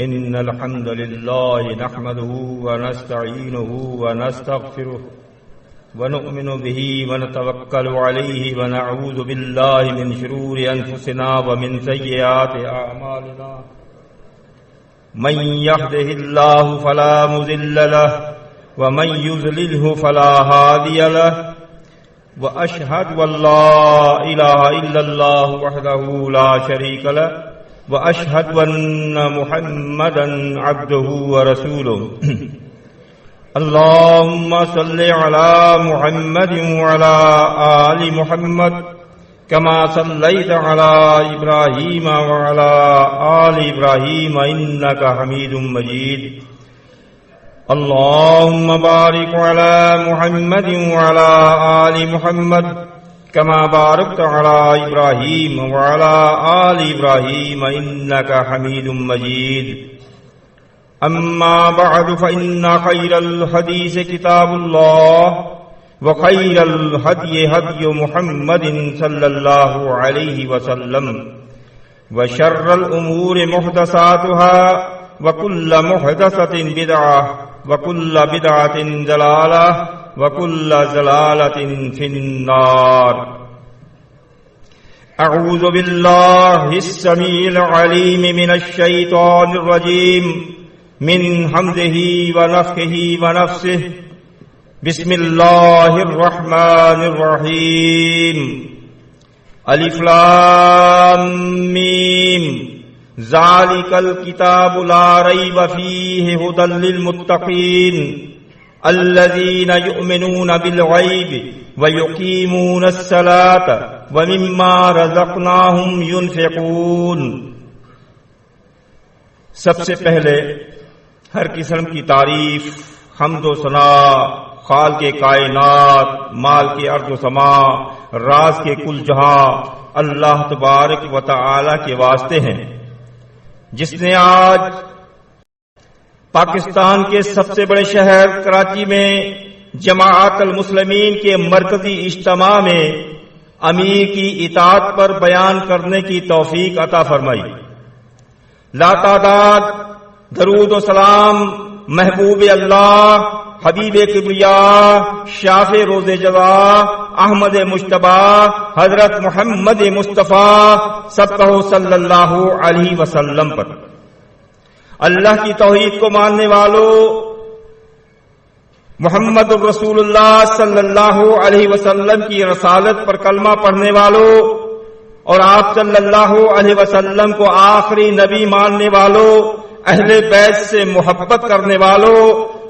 إن الحمد لله نحمده ونستعينه ونستغفره ونؤمن به ونتوكل عليه ونعوذ بالله من شرور أنفسنا ومن سيئات أعمالنا من يهده الله فلا مضل له ومن يضلله فلا هادي له وأشهد أن لا إله إلا الله وحده لا شريك له وأشهد أن محمدا عبده ورسوله اللهم صل على محمد وعلى آل محمد كما صليت على إبراهيم وعلى آل إبراهيم إنك حميد مجيد اللهم بارك على محمد وعلى آل محمد كما باركت على إبراهيم وعلى آل إبراهيم إنك حميد مجيد أما بعد فإن خير الحديث كتاب الله وخير الهدي هدي محمد صلى الله عليه وسلم وشر الأمور محدثاتها وكل محدثة بدعة وكل بدعة ضلالة وكل ضلالة في النار أعوذ بالله السميع العليم من الشيطان الرجيم من حمده ونفخه ونفسه بسم الله الرحمن الرحيم الف لام میم ذلك الكتاب لا ريب فيه هدى للمتقين الذين يؤمنون بالغيب ويقيمون الصلاة ومما رزقناهم ينفقون۔ سب سے پہلے ہر قسم کی تعریف، حمد و ثنا خالق کائنات، مال کے ارض و سما، راز کے کل جہاں اللہ تبارک و تعالی کے واسطے ہیں، جس نے آج پاکستان کے سب سے بڑے شہر کراچی میں جماعت المسلمین کے مرکزی اجتماع میں امیر کی اطاعت پر بیان کرنے کی توفیق عطا فرمائی۔ لا تعداد درود و سلام محبوب اللہ، حبیب کبریا، شافع روز جزا، احمد مجتبی، حضرت محمد مصطفیٰ صلی اللہ علیہ وسلم پر۔ اللہ کی توحید کو ماننے والوں، محمد الرسول اللہ صلی اللہ علیہ وسلم کی رسالت پر کلمہ پڑھنے والوں اور آپ صلی اللہ علیہ وسلم کو آخری نبی ماننے والوں، اہل بیت سے محبت کرنے والوں،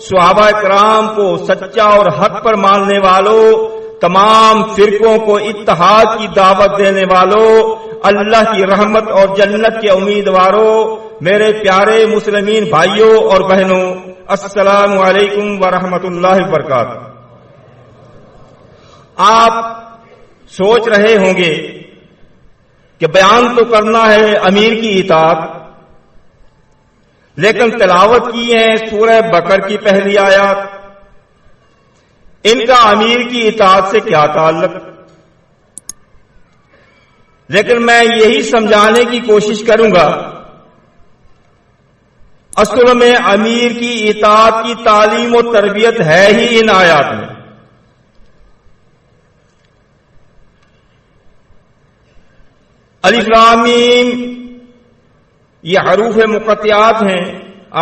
صحابہ کرام کو سچا اور حق پر ماننے والوں، تمام فرقوں کو اتحاد کی دعوت دینے والوں، اللہ کی رحمت اور جنت کے امیدواروں، میرے پیارے مسلمین بھائیوں اور بہنوں، السلام علیکم ورحمۃ اللہ وبرکاتہ۔ آپ سوچ رہے ہوں گے کہ بیان تو کرنا ہے امیر کی اطاعت، لیکن تلاوت کی ہے سورہ بقرہ کی پہلی آیات، ان کا امیر کی اطاعت سے کیا تعلق؟ لیکن میں یہی سمجھانے کی کوشش کروں گا، اصل میں امیر کی اطاعت کی تعلیم و تربیت ہے ہی ان آیات میں۔ الف لام میم یہ حروف مقطعات ہیں،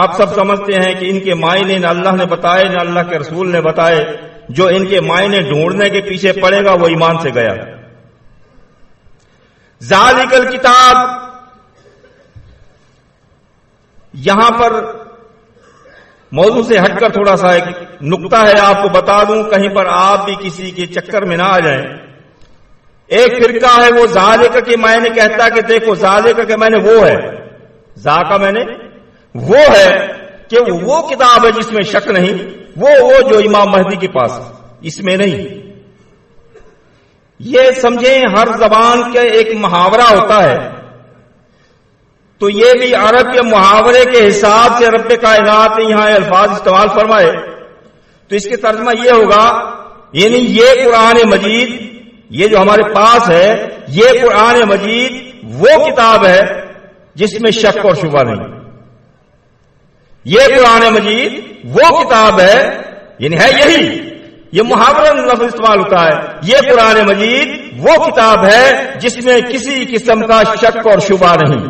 آپ سب سمجھتے ہیں کہ ان کے معنی نہ اللہ نے بتائے نہ اللہ کے رسول نے بتائے، جو ان کے معنی ڈھونڈنے کے پیچھے پڑے گا وہ ایمان سے گیا۔ ذالک الکتاب، یہاں پر موضوع سے ہٹ کر تھوڑا سا ایک نقطہ ہے، آپ کو بتا دوں کہیں پر آپ بھی کسی کے چکر میں نہ آ جائیں۔ ایک فرقہ ہے وہ ذالک کے معنی کہتا کہ دیکھو ذالک کے معنی وہ ہے، ذا کا معنی وہ ہے کہ وہ کتاب ہے جس میں شک نہیں، وہ جو امام مہدی کے پاس، اس میں نہیں۔ یہ سمجھیں ہر زبان کا ایک محاورہ ہوتا ہے، تو یہ بھی عرب کے محاورے کے حساب سے رب کائنات نے یہاں الفاظ استعمال فرمائے، تو اس کے ترجمہ یہ ہوگا، یعنی یہ قرآن مجید، یہ جو ہمارے پاس ہے، یہ قرآن مجید وہ کتاب ہے جس میں شک اور شبہ نہیں۔ یہ قرآن مجید وہ کتاب ہے، یعنی ہے یہی، یہ محاورن لفظ استعمال ہوتا ہے، یہ قرآن مجید وہ کتاب ہے جس میں کسی قسم کا شک اور شبہ نہیں۔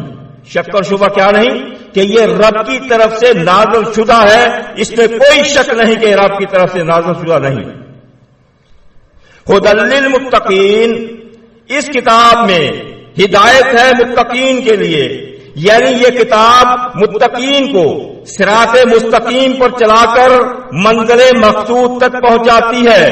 شک اور شبہ کیا نہیں؟ کہ یہ رب کی طرف سے نازل شدہ ہے، اس میں کوئی شک نہیں کہ رب کی طرف سے نازل شدہ نہیں۔ ھدی للمتقین، اس کتاب میں ہدایت ہے متقین کے لیے، یعنی یہ کتاب متقین کو صراط مستقیم پر چلا کر منزل مقصود تک پہنچاتی ہے۔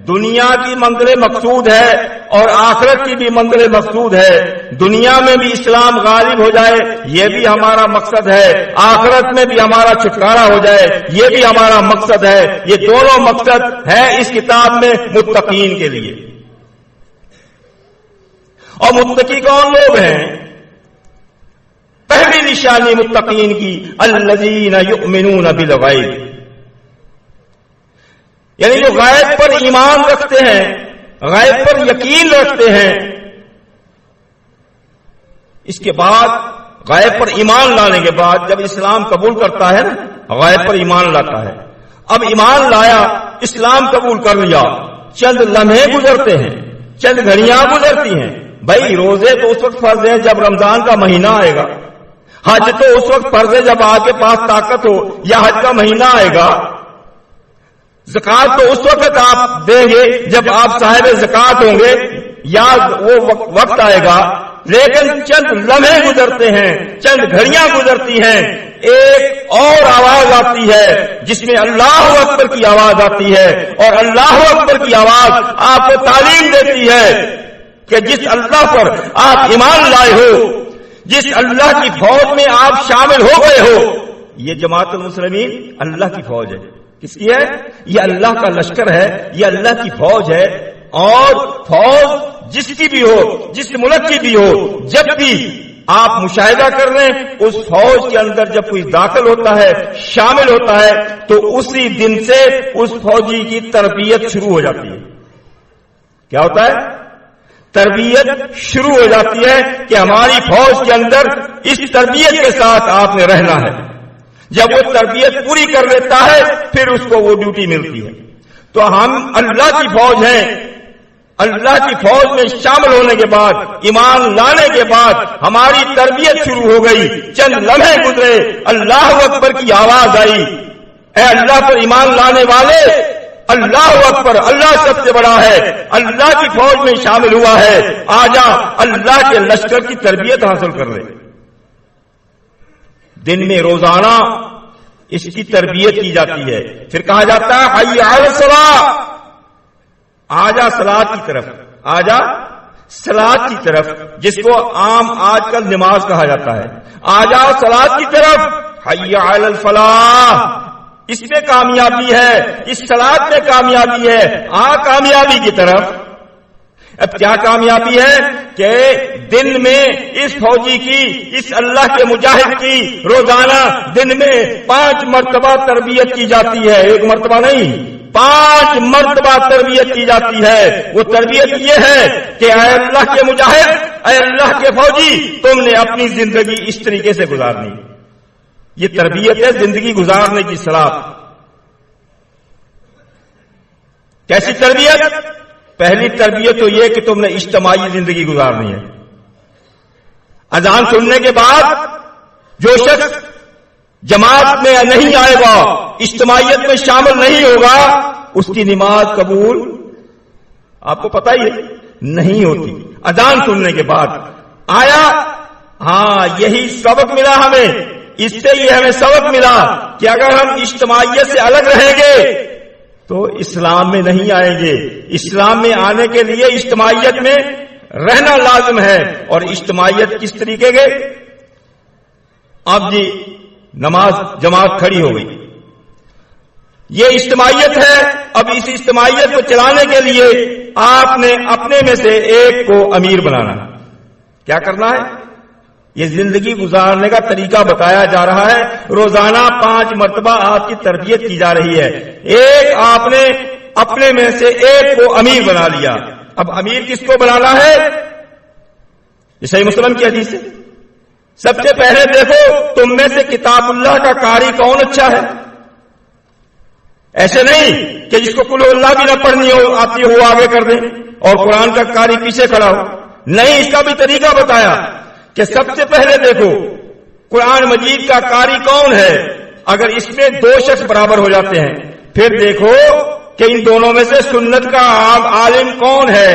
دنیا کی منزل مقصود ہے اور آخرت کی بھی منزل مقصود ہے۔ دنیا میں بھی اسلام غالب ہو جائے یہ بھی ہمارا مقصد ہے، آخرت میں بھی ہمارا چھٹکارا ہو جائے یہ بھی ہمارا مقصد ہے۔ یہ دونوں مقصد ہے اس کتاب میں متقین کے لیے۔ اور متقی کون لوگ ہیں؟ پہلی نشانی متقین کی الذین یؤمنون بالغیب، یعنی جو غیب پر ایمان رکھتے ہیں، غیب پر یقین رکھتے ہیں۔ اس کے بعد غیب پر ایمان لانے کے بعد جب اسلام قبول کرتا ہے نا، غیب پر ایمان لاتا ہے، اب ایمان لایا، اسلام قبول کر لیا، چند لمحے گزرتے ہیں، چند گھڑیاں گزرتی ہیں۔ بھائی روزے تو اس وقت فرض ہے جب رمضان کا مہینہ آئے گا، حج تو اس وقت فرض ہے جب آپ کے پاس طاقت ہو یا حج کا مہینہ آئے گا، زکات تو اس وقت آپ دیں گے جب آپ صاحب زکات ہوں گے یا وہ وقت آئے گا۔ لیکن چند لمحے گزرتے ہیں، چند گھڑیاں گزرتی ہیں، ایک اور آواز آتی ہے جس میں اللہ اکبر کی آواز آتی ہے، اور اللہ اکبر کی آواز آپ کو تعلیم دیتی ہے کہ جس اللہ پر آپ ایمان لائے ہو، جس اللہ کی فوج میں آپ شامل ہو گئے ہو، یہ جماعت المسلمین اللہ کی فوج ہے۔ کس کی ہے؟ یہ اللہ کا لشکر ہے، یہ اللہ کی فوج ہے۔ اور فوج جس کی بھی ہو، جس ملک کی بھی ہو، جب بھی آپ مشاہدہ کر رہے ہیں اس فوج کے اندر جب کوئی داخل ہوتا ہے، شامل ہوتا ہے، تو اسی دن سے اس فوجی کی تربیت شروع ہو جاتی ہے۔ کیا ہوتا ہے؟ تربیت شروع ہو جاتی ہے کہ ہماری فوج کے اندر اس تربیت کے ساتھ آپ نے رہنا ہے۔ جب وہ تربیت پوری کر لیتا ہے پھر اس کو وہ ڈیوٹی ملتی ہے۔ تو ہم اللہ کی فوج ہیں، اللہ کی فوج میں شامل ہونے کے بعد، ایمان لانے کے بعد ہماری تربیت شروع ہو گئی، چند لمحے گزرے، اللہ اکبر کی آواز آئی، اے اللہ پر ایمان لانے والے، اللہ اکبر، اللہ سب سے بڑا ہے، اللہ کی فوج میں شامل ہوا ہے، آجا اللہ کے لشکر کی تربیت حاصل کر لے۔ دن میں روزانہ اس کی تربیت کی جاتی ہے۔ پھر کہا جاتا ہے حی علی الصلاۃ، آجا صلاۃ کی طرف، آجا صلاۃ کی طرف، جس کو عام آج کل نماز کہا جاتا ہے، آجا صلاۃ کی طرف، حی علی الفلاح، اس میں کامیابی ہے، اس صلاۃ میں کامیابی ہے، کامیابی کی طرف۔ اب کیا کامیابی ہے کہ دن میں اس فوجی کی، اس اللہ کے مجاہد کی روزانہ دن میں 5 مرتبہ تربیت کی جاتی ہے، 1 مرتبہ نہیں، 5 مرتبہ تربیت کی جاتی ہے۔ وہ تربیت یہ ہے کہ اے اللہ کے مجاہد، اے اللہ کے فوجی، تم نے اپنی زندگی اس طریقے سے گزارنی۔ یہ تربیت ہے زندگی گزارنے کی صلاح۔ کیسی تربیت؟ پہلی تربیت تو یہ کہ تم نے اجتماعی زندگی گزارنی ہے۔ اذان سننے کے بعد جو شخص جماعت میں نہیں آئے گا، اجتماعیت میں شامل نہیں ہوگا، اس کی نماز قبول آپ کو پتہ ہی نہیں ہوتی۔ اذان سننے کے بعد آیا، ہاں یہی سبق ملا ہمیں، اس سے یہ ہمیں سبق ملا کہ اگر ہم اجتماعیت سے الگ رہیں گے تو اسلام میں نہیں آئیں گے۔ اسلام میں آنے کے لیے اجتماعیت میں رہنا لازم ہے۔ اور اجتماعیت کس طریقے کے؟ اب جی نماز جماعت کھڑی ہو گئی، یہ اجتماعیت ہے۔ اب اس اجتماعیت کو چلانے کے لیے آپ نے اپنے میں سے ایک کو امیر بنانا۔ کیا کرنا ہے؟ یہ زندگی گزارنے کا طریقہ بتایا جا رہا ہے۔ روزانہ 5 مرتبہ آپ کی تربیت کی جا رہی ہے۔ ایک آپ نے اپنے میں سے ایک کو امیر بنا لیا۔ اب امیر کس کو بنانا ہے؟ یہ صحیح مسلم کی حدیث ہے، سب سے پہلے دیکھو تم میں سے کتاب اللہ کا قاری کون اچھا ہے. ایسے نہیں کہ جس کو قل اللہ بھی نہ پڑھنی ہو آتی ہو آگے کر دیں اور قرآن کا قاری پیچھے کھڑا ہو. نہیں، اس کا بھی طریقہ بتایا کہ سب سے پہلے دیکھو قرآن مجید کا قاری کون ہے. اگر اس میں دو شخص برابر ہو جاتے ہیں پھر دیکھو کہ ان دونوں میں سے سنت کا عالم کون ہے.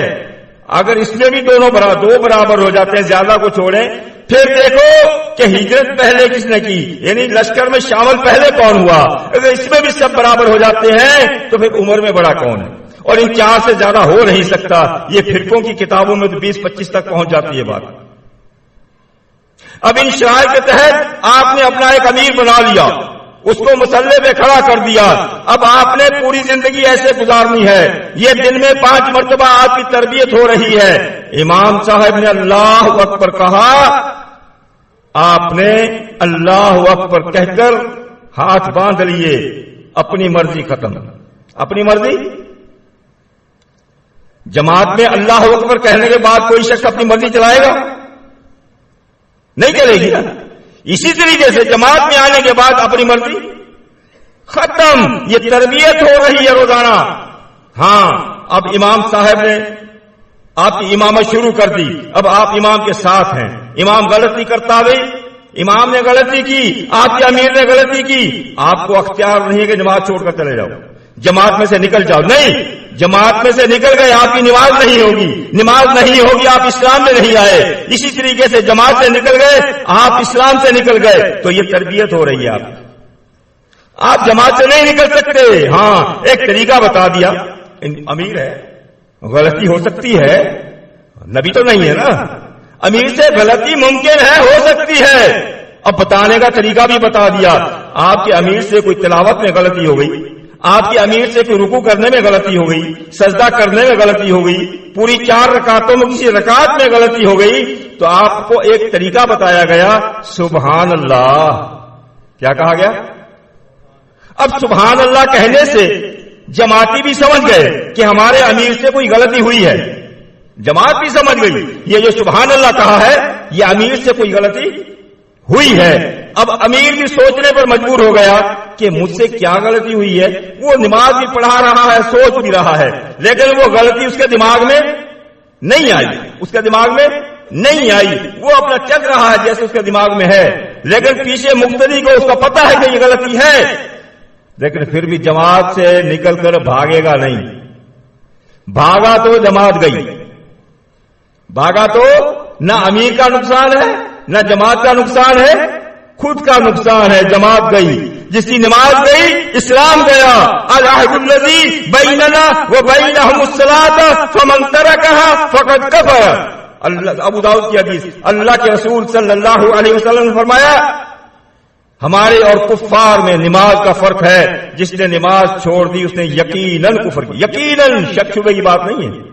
اگر اس میں بھی دو برابر ہو جاتے ہیں، زیادہ کو چھوڑیں، پھر دیکھو کہ ہجرت پہلے کس نے کی، یعنی لشکر میں شامل پہلے کون ہوا. اگر اس میں بھی سب برابر ہو جاتے ہیں تو پھر عمر میں بڑا کون ہے. اور ان چار سے زیادہ ہو نہیں سکتا. یہ فرقوں کی کتابوں میں تو 20-25 تک پہنچ جاتی ہے بات. اب ان شرائط کے تحت آپ نے اپنا ایک امیر بنا لیا، اس کو مسلح پہ کھڑا کر دیا. اب آپ نے پوری زندگی ایسے گزارنی ہے. یہ دن میں 5 مرتبہ آپ کی تربیت ہو رہی ہے. امام صاحب نے اللہ اکبر کہا، آپ نے اللہ اکبر کہہ کر ہاتھ باندھ لیے. اپنی مرضی ختم. اپنی مرضی. جماعت میں اللہ اکبر کہنے کے بعد کوئی شخص اپنی مرضی چلائے گا؟ نہیں چلے گی نا. اسی طریقے سے جماعت میں آنے کے بعد اپنی مرضی ختم. یہ تربیت ہو رہی ہے روزانہ. ہاں، اب امام صاحب نے آپ کی امامت شروع کر دی. اب آپ امام کے ساتھ ہیں. امام غلطی کرتا گئی، امام نے غلطی کی، آپ کے امیر نے غلطی کی، آپ کو اختیار نہیں ہے کہ جماعت چھوڑ کر چلے جاؤ، جماعت میں سے نکل جاؤ. نہیں، جماعت میں سے نکل گئے آپ کی نماز نہیں ہوگی. نماز نہیں ہوگی، آپ اسلام میں نہیں آئے. اسی طریقے سے جماعت سے نکل گئے، آپ اسلام سے نکل گئے. تو یہ تربیت ہو رہی ہے. آپ جماعت سے نہیں نکل سکتے. ہاں، ایک طریقہ بتا دیا. امیر ہے، غلطی ہو سکتی ہے، نبی تو نہیں ہے نا. امیر سے غلطی ممکن ہے، ہو سکتی ہے. اب بتانے کا طریقہ بھی بتا دیا. آپ کے امیر سے کوئی تلاوت میں غلطی ہو گئی، آپ کے امیر سے کوئی رکوع کرنے میں غلطی ہو گئی، سجدہ کرنے میں غلطی ہو گئی، پوری 4 رکعتوں میں کسی رکعت میں غلطی ہو گئی، تو آپ کو ایک طریقہ بتایا گیا، سبحان اللہ. کیا کہا گیا؟ اب سبحان اللہ کہنے سے جماعتی بھی سمجھ گئے کہ ہمارے امیر سے کوئی غلطی ہوئی ہے. جماعت بھی سمجھ گئی یہ جو سبحان اللہ کہا ہے یہ امیر سے کوئی غلطی ہوئی ہے. اب امیر بھی سوچنے پر مجبور ہو گیا کہ مجھ سے کیا غلطی ہوئی ہے. وہ نماز بھی پڑھا رہا ہے، سوچ بھی رہا ہے، لیکن وہ غلطی اس کے دماغ میں نہیں آئی. اس کے دماغ میں نہیں آئی. وہ اپنا چل رہا ہے جیسے اس کے دماغ میں ہے، لیکن پیچھے مقتدی کو اس کا پتہ ہے کہ یہ غلطی ہے، لیکن پھر بھی جماعت سے نکل کر بھاگے گا نہیں. بھاگا تو جماعت گئی. بھاگا تو نہ امیر کا نقصان ہے نہ جماعت کا نقصان ہے، خود کا نقصان ہے. جماعت گئی، جس کی نماز گئی اسلام گیا. العہد الذی بیننا وبینہم الصلاۃ فمن ترکھا فقد کفر. ابو داؤد کی حدیث. اللہ کے رسول صلی اللہ علیہ وسلم نے فرمایا ہمارے اور کفار میں نماز کا فرق ہے. جس نے نماز چھوڑ دی اس نے یقیناً کفر کی. یقیناً، شک شبے کی بات نہیں ہے.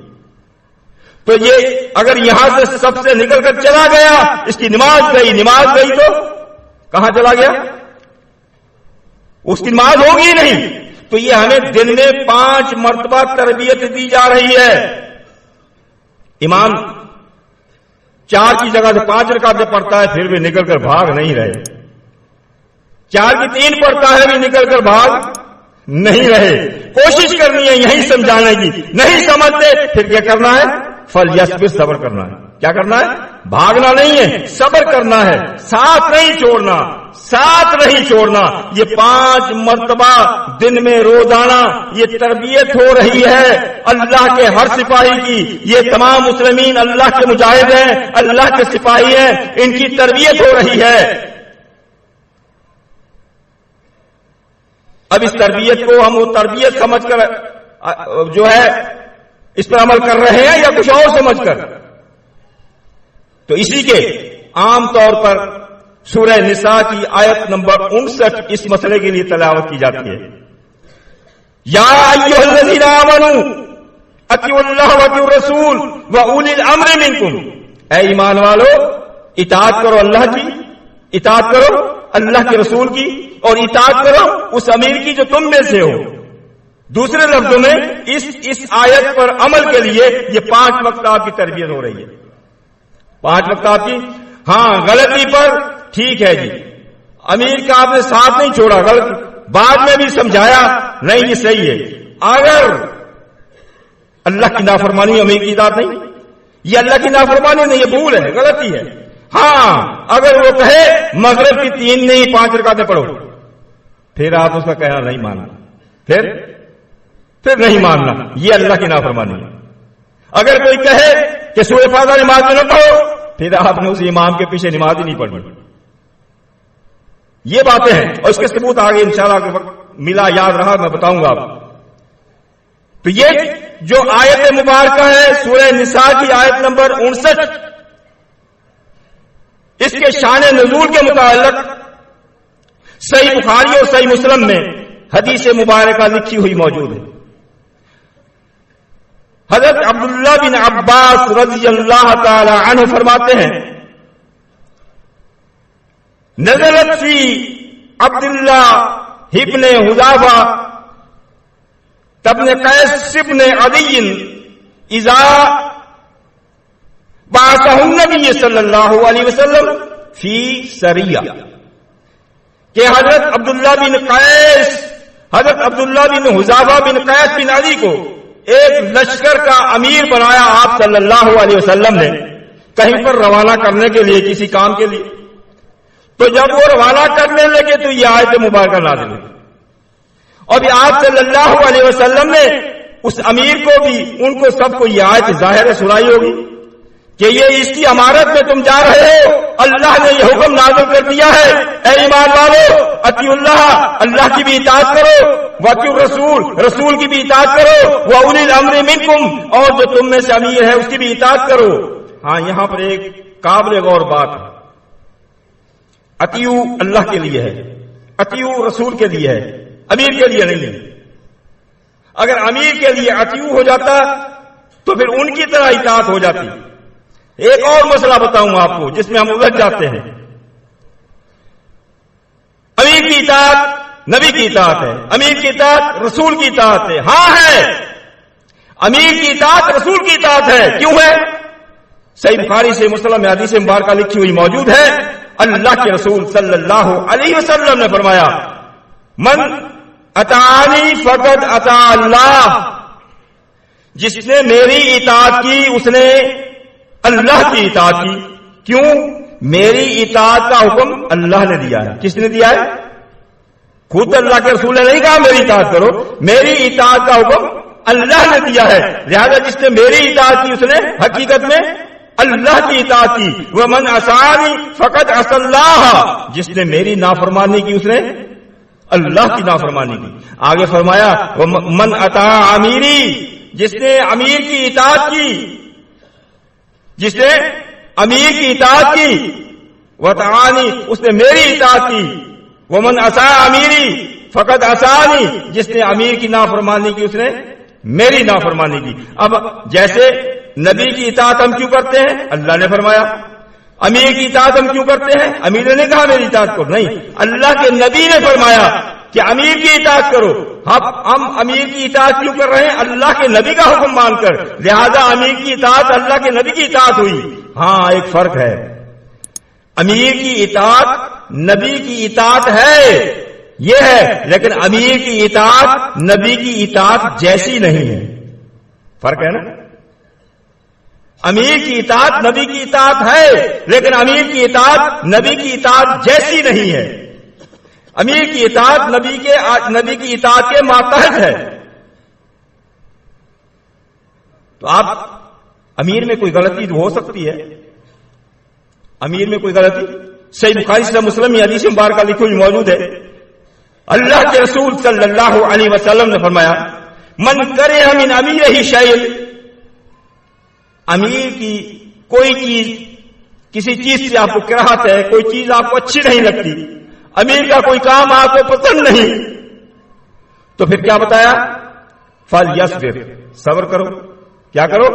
تو یہ اگر یہاں سے سب سے نکل کر چلا گیا، اس کی نماز گئی تو کہاں چلا گیا؟ اس کی نماز ہوگی نہیں. تو یہ ہمیں دن میں 5 مرتبہ تربیت دی جا رہی ہے. امام 4 کی جگہ سے 5 رکعتیں پڑھتا ہے پھر بھی نکل کر بھاگ نہیں رہے. 4 کی 3 پڑھتا ہے بھی نکل کر بھاگ نہیں رہے. کوشش کرنی ہے یہیں سمجھانے کی. نہیں سمجھتے پھر کیا کرنا ہے؟ فلیصبر، صبر کرنا ہے. کیا کرنا ہے؟ بھاگنا نہیں ہے، صبر کرنا ہے. ساتھ نہیں چھوڑنا، ساتھ نہیں چھوڑنا. یہ 5 مرتبہ دن میں روزانہ یہ تربیت ہو رہی ہے اللہ کے ہر سپاہی کی. یہ تمام مسلمین اللہ کے مجاہد ہیں، اللہ کے سپاہی ہیں، ان کی تربیت ہو رہی ہے. اب اس تربیت کو ہم وہ تربیت سمجھ کر جو ہے اس پر عمل کر رہے ہیں یا کچھ اور سمجھ کر؟ تو اسی کے عام طور پر سورہ نساء کی آیت نمبر 59 اس مسئلے کے لیے تلاوت کی جاتی ہے. یا ایھا الذین آمنوا اطیعوا اللہ واطیعوا الرسول واولی الامر منکم. اے ایمان والو، اطاعت کرو اللہ کی، اطاعت کرو اللہ کے رسول کی، اور اطاعت کرو اس امیر کی جو تم میں سے ہو. دوسرے لفظوں میں اس آیت پر عمل کے لیے یہ 5 وقت آپ کی تربیت ہو رہی ہے. 5 وقت آپ کی. ہاں غلطی پر ٹھیک ہے جی، امیر کا آپ نے ساتھ نہیں چھوڑا، غلط بعد میں بھی سمجھایا نہیں یہ صحیح ہے، اگر اللہ کی نافرمانی امیر کی اطاعت نہیں، یہ اللہ کی نافرمانی نہیں، یہ بھول ہے، غلطی ہے۔ ہاں اگر وہ کہے مغرب کی 3 نہیں 5 رکعتیں پڑھو، پھر آپ اس کا کہنا نہیں ماننا، پھر نہیں ماننا، یہ اللہ کی نافرمانی ہے۔ اگر کوئی کہے کہ سورہ فاتحہ نماز میں نہ پڑھو، پھر آپ نے اس امام کے پیچھے نماز ہی نہیں پڑھنی۔ یہ باتیں ہیں اور اس کے ثبوت آگے انشاءاللہ اگر وقت ملا یاد رہا میں بتاؤں گا آپ کو۔ تو یہ جو آیت مبارکہ ہے سورہ نساء کی آیت نمبر 59، اس کے شان نزول کے متعلق صحیح بخاری اور صحیح مسلم میں حدیث مبارکہ لکھی ہوئی موجود ہے۔ حضرت عبداللہ بن عباس رضی اللہ تعالی عنہ فرماتے ہیں نزلت فی عبداللہ ابن حذافہ ابن قیس ابن عدی اذا بعثہ النبی صلی اللہ علیہ وسلم فی سریہ، کہ حضرت عبداللہ بن قیس، حضرت عبداللہ بن حذافہ بن قیس بن عدی کو ایک لشکر کا امیر بنایا آپ صلی اللہ علیہ وسلم نے کہیں پر روانہ کرنے کے لیے، کسی کام کے لیے۔ تو جب وہ روانہ کرنے لگے تو یہ آیت مبارکہ نازل ہوئی، اور آپ صلی اللہ علیہ وسلم نے اس امیر کو بھی، ان کو سب کو یہ آیت ظاہر سنائی ہوگی کہ یہ اس کی امارت میں تم جا رہے ہو، اللہ نے یہ حکم نازل کر دیا ہے اے ایمان والو اطیعوا اللہ، اللہ کی بھی اطاعت کرو، واطیعوا الرسول، رسول کی بھی اطاعت کرو، واولی الامر منکم، اور جو تم میں سے امیر ہے اس کی بھی اطاعت کرو۔ ہاں یہاں پر ایک قابل غور بات ہے، اطیعوا اللہ کے لیے ہے، اطیعوا رسول کے لیے ہے، امیر کے لیے نہیں ہے۔ اگر امیر کے لیے اطیعوا ہو جاتا تو پھر ان کی طرح اطاعت ہو جاتی۔ ایک اور مسئلہ بتاؤں آپ کو جس میں ہم الجھ جاتے ہیں، امیر کی اطاعت نبی کی اطاعت ہے، امیر کی اطاعت رسول کی اطاعت ہے۔ ہاں ہے، امیر کی اطاعت رسول کی اطاعت ہے، کیوں ہے؟ صحیح بخاری سے مسلم میں حدیث مبارکہ لکھی ہوئی موجود ہے، اللہ کے رسول صلی اللہ علیہ وسلم نے فرمایا من اطاعنی فقد اطاع اللہ، جس نے میری اطاعت کی اس نے اللہ کی اطاعت کی۔ کیوں؟ میری اطاعت کا حکم اللہ نے دیا ہے۔ کس نے دیا ہے؟ خود اللہ کے رسول نے نہیں کہا میری اطاعت کرو، میری اطاعت کا حکم اللہ نے دیا ہے، لہذا جس نے میری اطاعت کی اس نے حقیقت میں اللہ کی اطاعت کی۔ ومن عصانی فقد عصى اللہ، جس نے میری نافرمانی کی اس نے اللہ کی نافرمانی کی۔ آگے فرمایا من اطاع امیری، جس نے امیر کی اطاعت کی، جس نے امیر کی اطاعت کی، وطاعنی اس نے میری اطاعت کی، ومن عصى امیری فقد عصانی، جس نے امیر کی نافرمانی کی اس نے میری نافرمانی کی۔ اب جیسے نبی کی اطاعت ہم کیوں کرتے ہیں؟ اللہ نے فرمایا۔ امیر کی اطاعت ہم کیوں کرتے ہیں؟ امیر نے نہیں کہا میری اطاعت کرو، نہیں، اللہ کے نبی نے فرمایا کہ امیر کی اطاعت کرو۔ ہم امیر کی اطاعت کیوں کر رہے ہیں؟ اللہ کے نبی کا حکم مان کر، لہذا امیر کی اطاعت اللہ کے نبی کی اطاعت ہوئی۔ ہاں ایک فرق ہے، امیر کی اطاعت نبی کی اطاعت ہے یہ ہے، لیکن امیر کی اطاعت نبی کی اطاعت جیسی نہیں ہے۔ فرق ہے نا؟ امیر کی اطاعت نبی کی اطاعت ہے، لیکن امیر کی اطاعت نبی کی اطاعت جیسی نہیں ہے۔ امیر کی اطاعت نبی کی اطاعت کے ماتحت ہے۔ تو آپ امیر میں کوئی غلطی ہو سکتی ہے، امیر میں کوئی غلطی، صحیح بخاری سے مسلم یہ حدیث مبارکہ لکھی ہوئی موجود ہے، اللہ کے رسول صلی اللہ علیہ وسلم نے فرمایا من کرہ من امیرہ شیء، امیر کی کوئی چیز، کسی چیز سے آپ کو کراہت ہے، کوئی چیز آپ کو اچھی نہیں لگتی، امیر کا کوئی کام آپ کو پسند نہیں، تو پھر کیا بتایا؟ فلیصبر، صبر کرو۔ کیا کرو؟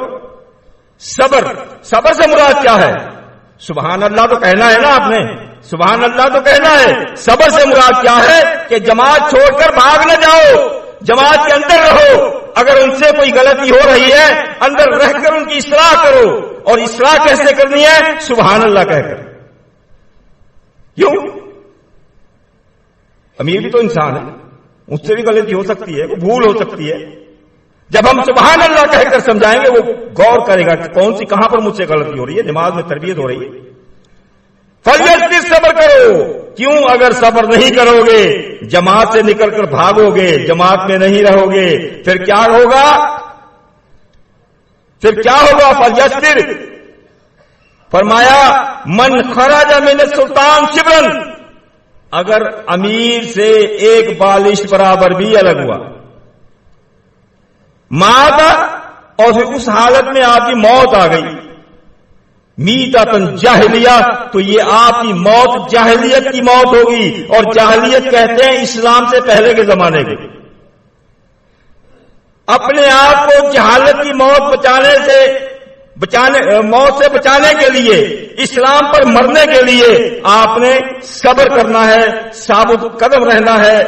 صبر۔ صبر سے مراد کیا ہے؟ سبحان اللہ تو کہنا ہے نا آپ نے، سبحان اللہ تو کہنا ہے۔ صبر سے مراد کیا ہے کہ جماعت چھوڑ کر بھاگ نہ جاؤ، جماعت کے اندر رہو، اگر ان سے کوئی غلطی ہو رہی ہے اندر رہ کر ان کی اصلاح کرو، اور اصلاح کیسے کرنی ہے؟ سبحان اللہ کہہ کر۔ کیوں؟ امیر بھی تو انسان ہے، اس سے بھی غلطی ہو سکتی ہے، بھول ہو سکتی ہے. جب ہم سبحان اللہ کہہ کر سمجھائیں گے وہ غور کرے گا کہ کون سی کہاں پر مجھ سے غلطی ہو رہی ہے، نماز میں تربیت ہو رہی ہے. فَلْيَسْبِرْ، صبر کرو. کیوں؟ اگر صبر نہیں کرو گے، جماعت سے نکل کر بھاگو گے، جماعت میں نہیں رہو گے، پھر کیا ہوگا؟ فَلْيَسْبِرْ، فرمایا من خرج من السلطان شبرا، اگر امیر سے ایک بالش برابر بھی الگ ہوا، مات، اور پھر اس حالت میں آپ کی موت آ گئی، میتۃ جاہلیہ، تو یہ آپ کی موت جاہلیت کی موت ہوگی. اور جاہلیت کہتے ہیں اسلام سے پہلے کے زمانے کے. اپنے آپ کو جہالت کی موت موت سے بچانے کے لیے، اسلام پر مرنے کے لیے آپ نے صبر کرنا ہے، ثابت قدم رہنا ہے.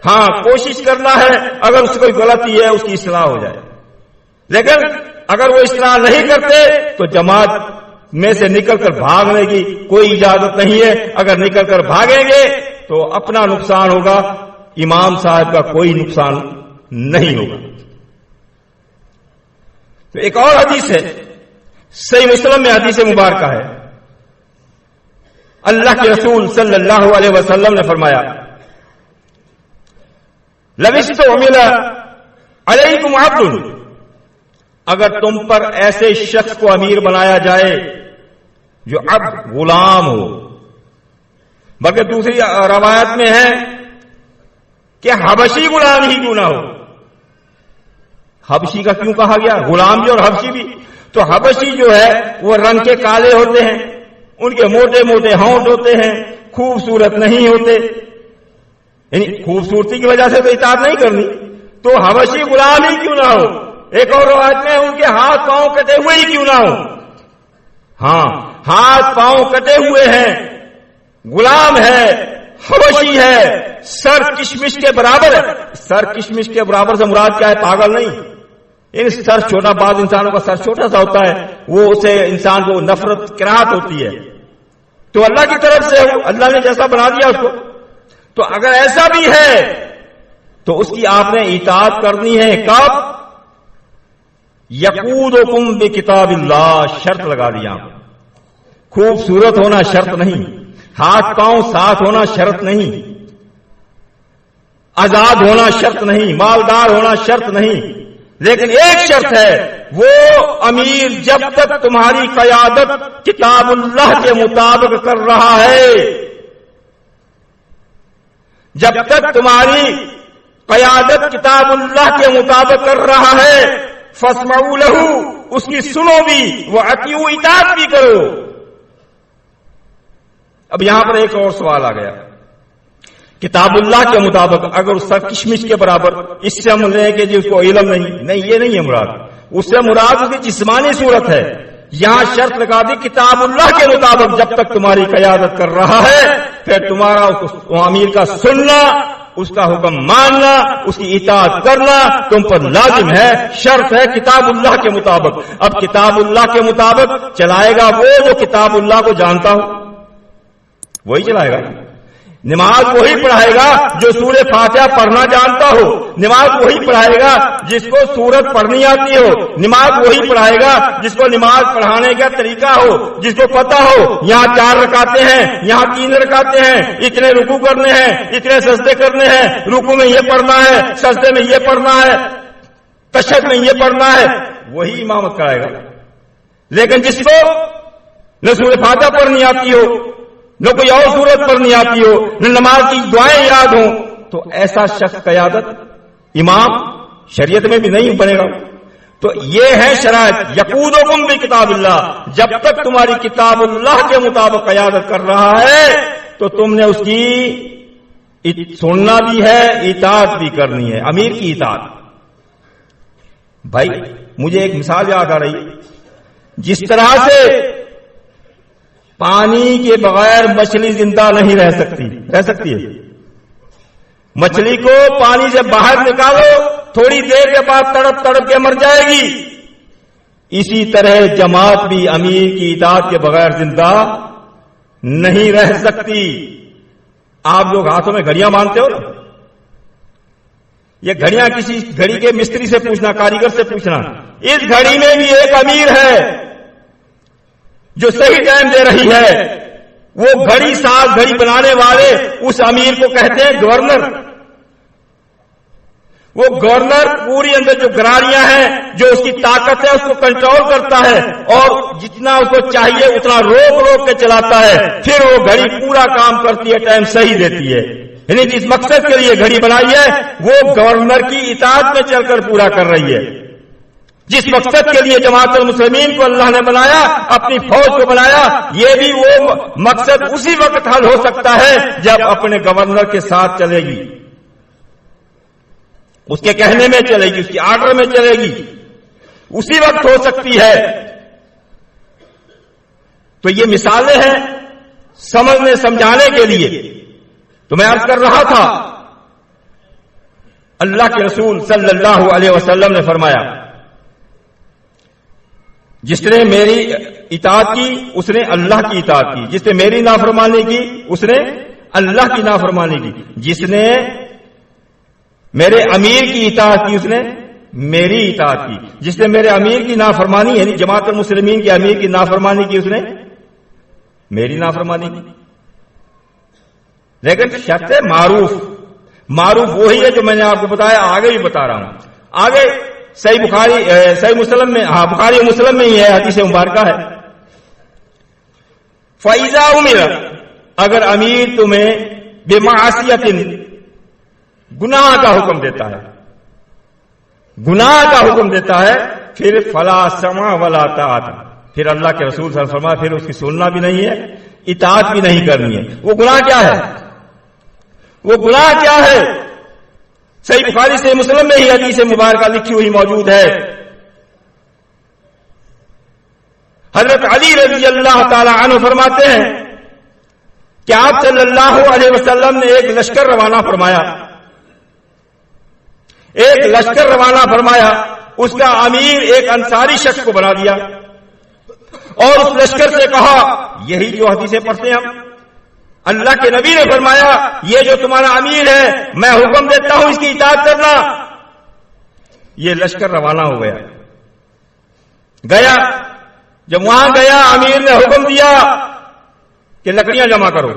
ہاں، کوشش کرنا ہے اگر اس کوئی غلطی ہے اس کی اصلاح ہو جائے. لیکن اگر وہ اصلاح نہیں کرتے تو جماعت میں سے نکل کر بھاگنے کی کوئی اجازت نہیں ہے. اگر نکل کر بھاگیں گے تو اپنا نقصان ہوگا، امام صاحب کا کوئی نقصان نہیں ہوگا. تو ایک اور حدیث ہے، صحیح مسلم میں حدیث مبارکہ ہے. اللہ کے رسول صلی اللہ علیہ وسلم نے فرمایا لَوِسْتُعْمِلَ عَلَيْكُمْ عَبْدٌ، اگر تم پر ایسے شخص کو امیر بنایا جائے جو عبد غلام ہو، بلکہ دوسری روایت میں ہے کہ حبشی غلام ہی کیوں نہ ہو. حبشی کا کیوں کہا گیا؟ غلام بھی اور حبشی بھی. تو حبشی جو ہے وہ رنگ کے کالے ہوتے ہیں، ان کے موٹے موٹے ہونٹ ہوتے ہیں، خوبصورت نہیں ہوتے، یعنی خوبصورتی کی وجہ سے تو اطاعت نہیں کرنی. تو حبشی غلام ہی کیوں نہ ہو. ایک اور روایت میں ان کے ہاتھ پاؤں کٹے ہوئے ہی کیوں نہ ہو. ہاں، ہاتھ پاؤں کٹے ہوئے ہیں، غلام ہے، حبشی ہے، سر کشمش کے برابر ہے. سر کشمش کے برابر سے مراد کیا ہے؟ پاگل نہیں، یعنی سر چھوٹا. بعض انسانوں کا سر چھوٹا سا ہوتا ہے، وہ اسے انسان کو نفرت کراہت ہوتی ہے. تو اللہ کی طرف سے اللہ نے جیسا بنا دیا اس کو. تو اگر ایسا بھی ہے تو اس کی آپ نے اطاعت کرنی ہے. کب؟ یقودکم بکتاب اللہ، شرط لگا دیا. خوبصورت ہونا شرط نہیں، ہاتھ پاؤں ساتھ ہونا شرط نہیں، آزاد ہونا شرط نہیں، مالدار ہونا شرط نہیں. لیکن ایک شرط ہے، وہ امیر جب تک تمہاری قیادت کتاب اللہ کے مطابق کر رہا ہے، جب تک تمہاری قیادت کتاب اللہ کے مطابق کر رہا ہے، فاسمعوا لہ، اس کی سنو بھی، واطیعوا، اطاعت بھی کرو. اب یہاں پر ایک اور سوال آ گیا. کتاب اللہ کے مطابق اگر اس کا کشمش کے برابر، اس سے ہم لیں کہ جی اس کو علم نہیں، یہ نہیں ہے مراد. اس سے مراد اس کی جسمانی صورت ہے. یہاں شرط لگا دی کتاب اللہ کے مطابق جب تک تمہاری قیادت کر رہا ہے، پھر تمہارا امیر کا سننا، اس کا حکم ماننا، اس کی اطاعت کرنا تم پر لازم ہے، شرط ہے کتاب اللہ کے مطابق. اب کتاب اللہ کے مطابق چلائے گا وہ جو کتاب اللہ کو جانتا ہو، وہی چلائے گا. نماز وہی پڑھائے گا جو سورہ فاتحہ پڑھنا جانتا ہو. نماز وہی پڑھائے گا جس کو سورت پڑھنی آتی ہو. نماز وہی پڑھائے گا جس کو نماز پڑھانے کا طریقہ ہو، جس کو پتا ہو یہاں 4 رکعتیں ہیں، یہاں 3 رکعتیں ہیں، اتنے رکوع کرنے ہیں، اتنے سجدے کرنے ہیں، رکوع میں یہ پڑھنا ہے، سجدے میں یہ پڑھنا ہے، تشہد میں یہ پڑھنا ہے، وہی امامت کرائے گا. لیکن جس کو نہ سورہ فاتحہ پڑھنی آتی ہو، نہ کوئی اور صورت پڑھنی آتی ہو، نہ نماز کی دعائیں یاد ہوں، تو ایسا شخص قیادت امام شریعت میں بھی نہیں بنے گا. تو یہ ہے شرائط. یقودکم بکتاب اللہ، جب تک تمہاری کتاب اللہ کے مطابق قیادت کر رہا ہے تو تم نے اس کی سننا بھی ہے، اطاعت بھی کرنی ہے. امیر کی اطاعت. بھائی مجھے ایک مثال یاد آ رہی، جس طرح سے پانی کے بغیر مچھلی زندہ نہیں رہ سکتی ہے. مچھلی کو پانی سے باہر نکالو، تھوڑی دیر کے بعد تڑپ تڑپ کے مر جائے گی. اسی طرح جماعت بھی امیر کی اطاعت کے بغیر زندہ نہیں رہ سکتی. آپ لوگ ہاتھوں میں گھڑیاں باندھتے ہو نا, یہ گھڑیاں کسی گھڑی کے مستری سے پوچھنا, کاریگر سے پوچھنا. اس گھڑی میں بھی ایک امیر ہے جو صحیح ٹائم دے رہی ہے. وہ گھڑی ساز گھڑی بنانے والے اس امیر کو کہتے ہیں گورنر. وہ گورنر پوری اندر جو گراریاں ہیں, جو اس کی طاقت ہے, اس کو کنٹرول کرتا ہے اور جتنا اس کو چاہیے اتنا روک روک کے چلاتا ہے. پھر وہ گھڑی پورا کام کرتی ہے, ٹائم صحیح دیتی ہے. یعنی جس مقصد کے لیے گھڑی بنائی ہے وہ گورنر کی اطاعت میں چل کر پورا کر رہی ہے. جس مقصد کے لیے جماعت المسلمین کو اللہ نے بنایا, اپنی فوج کو بنایا, یہ بھی وہ مقصد اسی وقت حل ہو سکتا ہے جب اپنے گورنر کے ساتھ چلے گی, اس کے کہنے میں چلے گی, اس کی آرڈر میں چلے گی, اسی وقت ہو سکتی ہے. تو یہ مثالیں ہیں سمجھنے سمجھانے کے لیے. تو میں عرض کر رہا تھا, اللہ کے رسول صلی اللہ علیہ وسلم نے فرمایا جس نے میری اطاعت کی اس نے اللہ کی اطاعت کی, جس نے میری نافرمانی کی اس نے اللہ کی نافرمانی کی, جس نے میرے امیر کی اطاعت کی اس نے میری اطاعت کی, جس نے میرے امیر کی نافرمانی یعنی جماعت المسلمین کے امیر کی نافرمانی کی اس نے میری نافرمانی کی. لیکن شرط معروف, معروف وہی ہے جو میں نے آپ کو بتایا, آگے بھی بتا رہا ہوں. آگے صحیح مسلم میں, بخاری مسلم میں ہی ہے, حدیث مبارکہ ہے. فَإِذَا أُمِرَ, اگر امیر تمہیں بِمَعْصِيَةٍ گناہ کا حکم دیتا ہے, گناہ کا حکم دیتا ہے, پھر فَلَا سَمْعَ وَلَا طَاعَةَ, پھر اللہ کے رسول صلی اللہ علیہ وسلم فرمایا پھر اس کی سننا بھی نہیں ہے, اطاعت بھی نہیں کرنی ہے. وہ گناہ کیا ہے؟ وہ گناہ کیا ہے؟ صحیح بخاری سے مسلم میں ہی حدیث مبارکہ لکھی ہوئی موجود ہے. حضرت علی رضی اللہ تعالی عنہ فرماتے ہیں کہ آپ صلی اللہ علیہ وسلم نے ایک لشکر روانہ فرمایا, ایک لشکر روانہ فرمایا, اس کا امیر ایک انصاری شخص کو بنا دیا اور اس لشکر سے کہا, یہی جو حدیثیں پڑھتے ہیں ہم, اللہ کے نبی نے فرمایا یہ جو تمہارا امیر ہے میں حکم دیتا ہوں اس کی اطاعت کرنا. یہ لشکر روانہ ہو گیا. جب وہاں گیا امیر نے حکم دیا کہ لکڑیاں جمع کرو.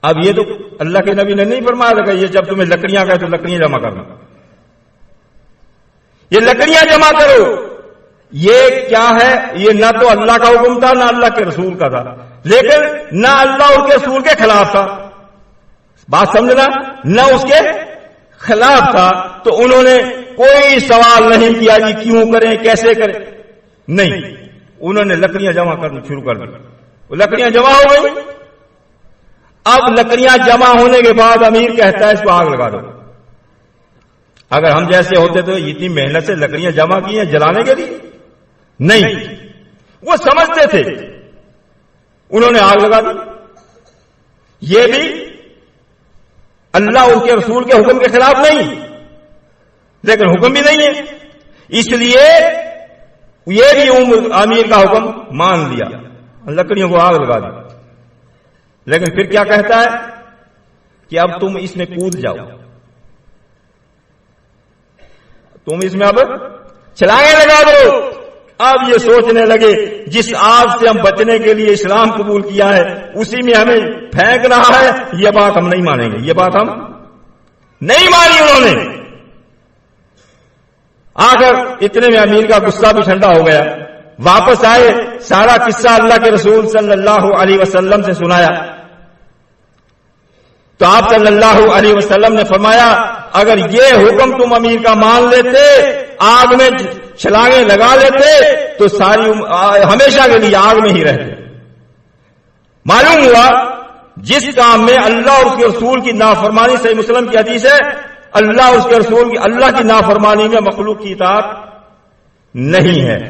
اب یہ تو اللہ کے نبی نے نہیں فرمایا تھا کہ یہ جب تمہیں لکڑیاں گئے تو لکڑیاں جمع کرنا, یہ لکڑیاں جمع کرو. یہ کیا ہے؟ یہ نہ تو اللہ کا حکم تھا نہ اللہ کے رسول کا تھا, لیکن نہ اللہ اور کے رسول کے خلاف تھا. بات سمجھنا, نہ اس کے خلاف تھا. تو انہوں نے کوئی سوال نہیں کیا جی کیوں کریں کیسے کریں, نہیں, انہوں نے لکڑیاں جمع کرنا شروع کر دی. وہ لکڑیاں جمع ہو گئی. اب لکڑیاں جمع ہونے کے بعد امیر کہتا ہے اس کو آگ لگا دو. اگر ہم جیسے ہوتے تو اتنی محنت سے لکڑیاں جمع کی ہیں جلانے کے لیے نہیں, وہ سمجھتے تھے, انہوں نے آگ لگا دی. یہ بھی اللہ اور کے رسول کے حکم کے خلاف نہیں, لیکن حکم بھی نہیں ہے, اس لیے یہ بھی امیر کا حکم مان لیا, لکڑیوں کو آگ لگا دی. لیکن پھر کیا کہتا ہے کہ اب تم اس میں کود جاؤ, تم اس میں اب چھلانگیں لگا دو. اب یہ سوچنے لگے جس آگ سے ہم بچنے کے لیے اسلام قبول کیا ہے اسی میں ہمیں پھینک رہا ہے, یہ بات ہم نہیں مانیں گے, یہ بات ہم نہیں مانی. انہوں نے آ کر اتنے میں امیر کا غصہ بھی ٹھنڈا ہو گیا. واپس آئے, سارا قصہ اللہ کے رسول صلی اللہ علیہ وسلم سے سنایا. تو آپ صلی اللہ علیہ وسلم نے فرمایا اگر یہ حکم تم امیر کا مان لیتے, آگ میں چھلانگیں لگا لیتے تو ساری ہمیشہ کے لیے آگ میں ہی رہتے. معلوم ہوا جس کام میں اللہ اور اس کے رسول کی نافرمانی, صحیح مسلم کی حدیث ہے, اللہ اور اس کے رسول کی اللہ کی نافرمانی میں مخلوق کی اطاعت نہیں ہے.